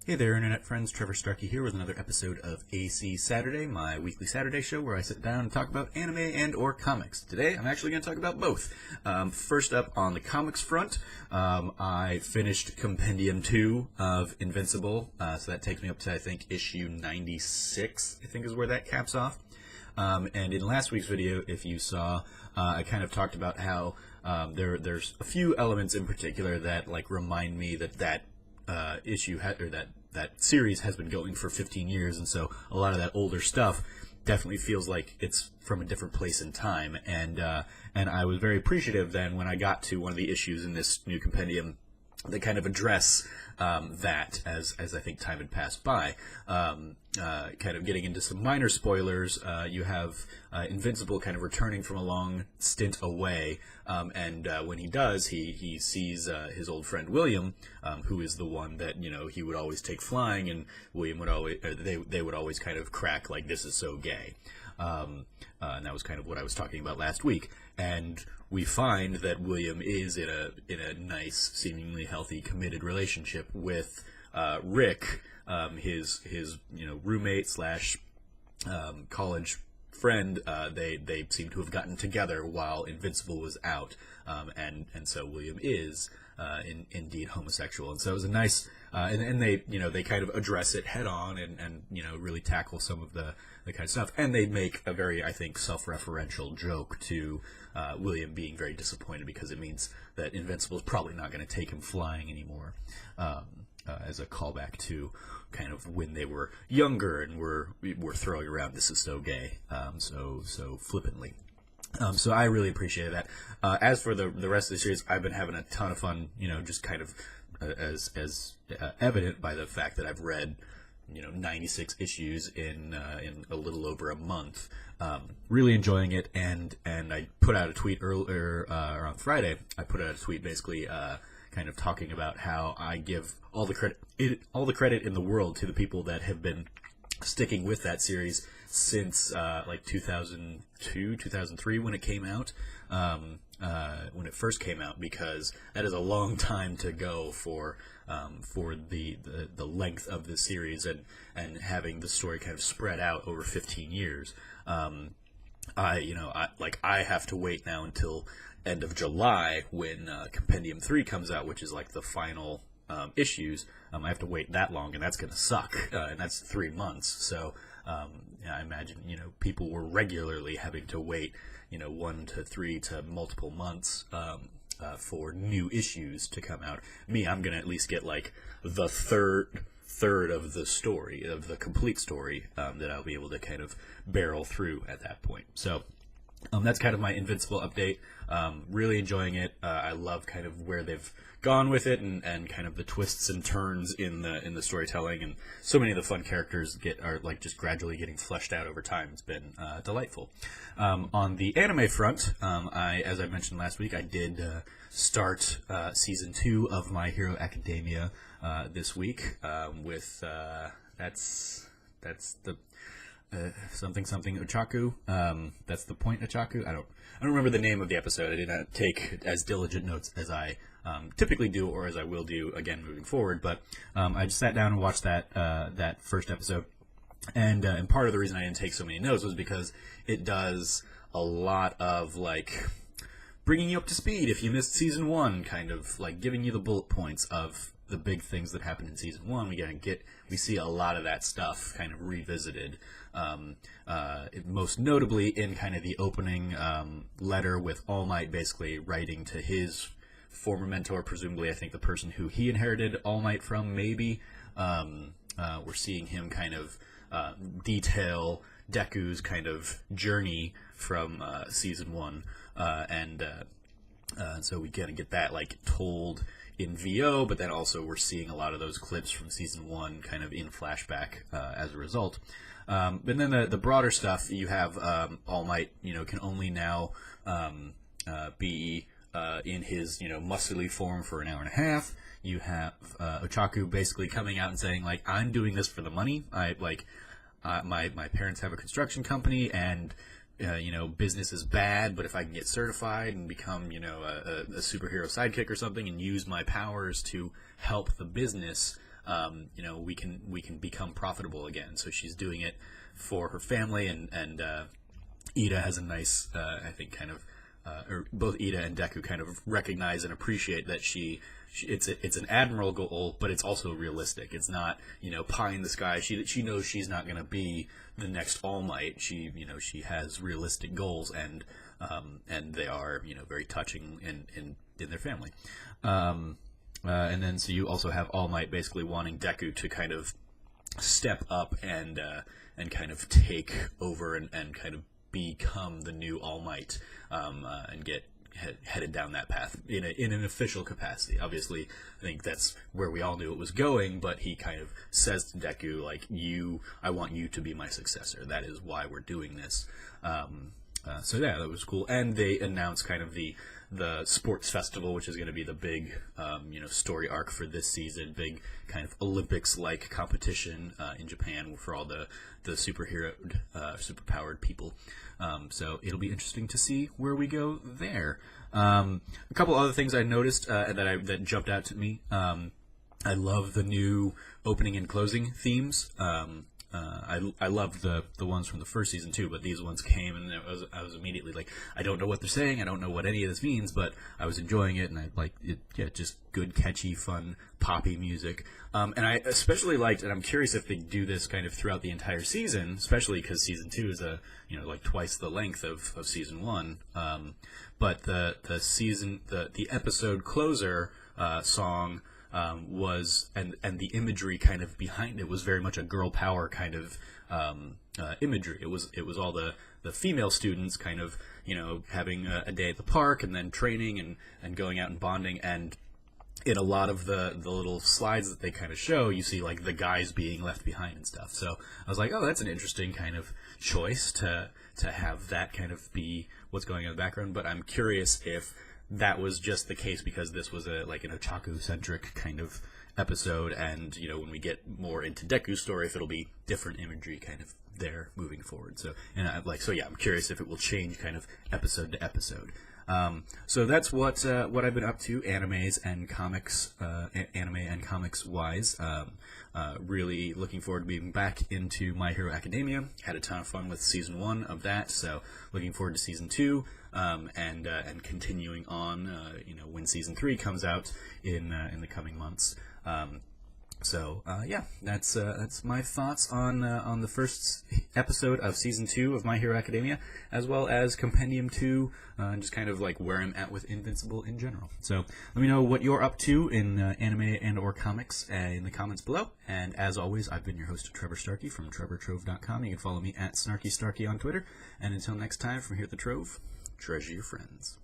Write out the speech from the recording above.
Hey there, Internet friends. Trevor Starkey here with another episode of AC Saturday, my weekly Saturday show where I sit down and talk about anime and or comics. Today, I'm actually going to talk about both. First up, on the comics front, I finished Compendium 2 of Invincible, so that takes me up to, I think, issue 96, I think is where that caps off. And in last week's video, if you saw, I kind of talked about how there's a few elements in particular that remind me that issue or that series has been going for 15 years, and so a lot of that older stuff definitely feels like it's from a different place in time. And I was very appreciative then when I got to one of the issues in this new compendium that kind of address that as I think time had passed by. Kind of getting into some minor spoilers, you have Invincible kind of returning from a long stint away, and when he does, he sees his old friend William, who is the one that he would always take flying, and William would always they would always kind of crack like, "This is so gay," and that was kind of what I was talking about last week. And we find that William is in a nice, seemingly healthy, committed relationship with Rick, his roommate slash college friend. They seem to have gotten together while Invincible was out, and so William is indeed homosexual. And so it was a nice and they kind of address it head on and really tackle some of the kind of stuff, and they make a very, I think, self-referential joke to William being very disappointed because it means that Invincible is probably not going to take him flying anymore, as a callback to kind of when they were younger and were throwing around "this is so gay" so flippantly. So I really appreciated that. As for the rest of the series, I've been having a ton of fun, just kind of as evident by the fact that I've read 96 issues in a little over a month. Really enjoying it, and I put out a tweet earlier, or on Friday. I put out a tweet basically kind of talking about how I give all the credit in the world to the people that have been sticking with that series since 2002, 2003 when it came out. When it first came out, because that is a long time to go for the length of the series and having the story kind of spread out over 15 years. I have to wait now until end of July when Compendium 3 comes out, which is like the final issues. I have to wait that long, and that's going to suck, and that's 3 months. So I imagine people were regularly having to wait 1 to 3 to multiple months for new issues to come out. Me, I'm going to at least get like the third of the story, of the complete story, that I'll be able to kind of barrel through at that point. So that's kind of my Invincible update. Really enjoying it. I love kind of where they've gone with it, and kind of the twists and turns in the storytelling, and so many of the fun characters are just gradually getting fleshed out over time. It's been delightful. On the anime front, as I mentioned last week, I did start season 2 of My Hero Academia this week with that's the something Ochaco. That's the point Ochaco. I don't remember the name of the episode. I did not take as diligent notes as I typically do, or as I will do again moving forward. But I just sat down and watched that first episode, and part of the reason I didn't take so many notes was because it does a lot of bringing you up to speed if you missed season 1, kind of giving you the bullet points of the big things that happened in season 1. We see a lot of that stuff kind of revisited, most notably in kind of the opening letter with All Might basically writing to his former mentor, presumably I think the person who he inherited All Might from, maybe. We're seeing him kind of detail Deku's kind of journey from season 1, and so we kind of get that told in VO, but then also we're seeing a lot of those clips from season 1 kind of in flashback as a result. But then the broader stuff, you have All Might, can only now be in his, muscly form for an hour and a half. You have Ochaco basically coming out and saying, I'm doing this for the money. My parents have a construction company, and business is bad, but if I can get certified and become, a superhero sidekick or something and use my powers to help the business, we can become profitable again. So she's doing it for her family, and Ida has a nice, I think, kind of, or both Ida and Deku kind of recognize and appreciate that it's an admirable goal, but it's also realistic. It's not, pie in the sky. She knows she's not going to be the next All Might. She has realistic goals, and they are, very touching in their family. And then so you also have All Might basically wanting Deku to kind of step up and kind of take over and kind of become the new All Might, and get headed down that path in an official capacity. Obviously, I think that's where we all knew it was going, but he kind of says to Deku, like, I want you to be my successor. That is why we're doing this. So yeah, that was cool. And they announced kind of the sports festival, which is going to be the big, story arc for this season. Big kind of Olympics-like competition in Japan for all the superpowered people. So it'll be interesting to see where we go there. A couple other things I noticed that jumped out to me. I love the new opening and closing themes. I loved the ones from the first season too, but these ones came, and I was immediately like, I don't know what they're saying, I don't know what any of this means, but I was enjoying it, and I liked it. Yeah, just good, catchy, fun, poppy music. And I especially liked, and I'm curious if they do this kind of throughout the entire season, especially because season 2 is like twice the length of season 1. But the episode closer song was, and the imagery kind of behind it was very much a girl power kind of imagery. It was all the female students kind of having a day at the park, and then training and going out and bonding, and in a lot of the little slides that they kind of show, you see like the guys being left behind and stuff. So I was like, oh, that's an interesting kind of choice to have that kind of be what's going on in the background. But I'm curious if that was just the case because this was an Ochaco-centric kind of episode, and when we get more into Deku's story, if it'll be different imagery kind of there moving forward. So I'm curious if it will change kind of episode to episode. So that's what I've been up to, anime and comics wise. Really looking forward to being back into My Hero Academia. Had a ton of fun with season 1 of that, so looking forward to season 2, and continuing on, when season 3 comes out in the coming months. That's my thoughts on the first episode of season 2 of My Hero Academia, as well as Compendium 2, and just kind of like where I'm at with Invincible in general. So let me know what you're up to in anime and or comics in the comments below. And as always, I've been your host, Trevor Starkey from TrevorTrove.com. You can follow me at SnarkyStarkey on Twitter. And until next time, from here at the Trove, treasure your friends.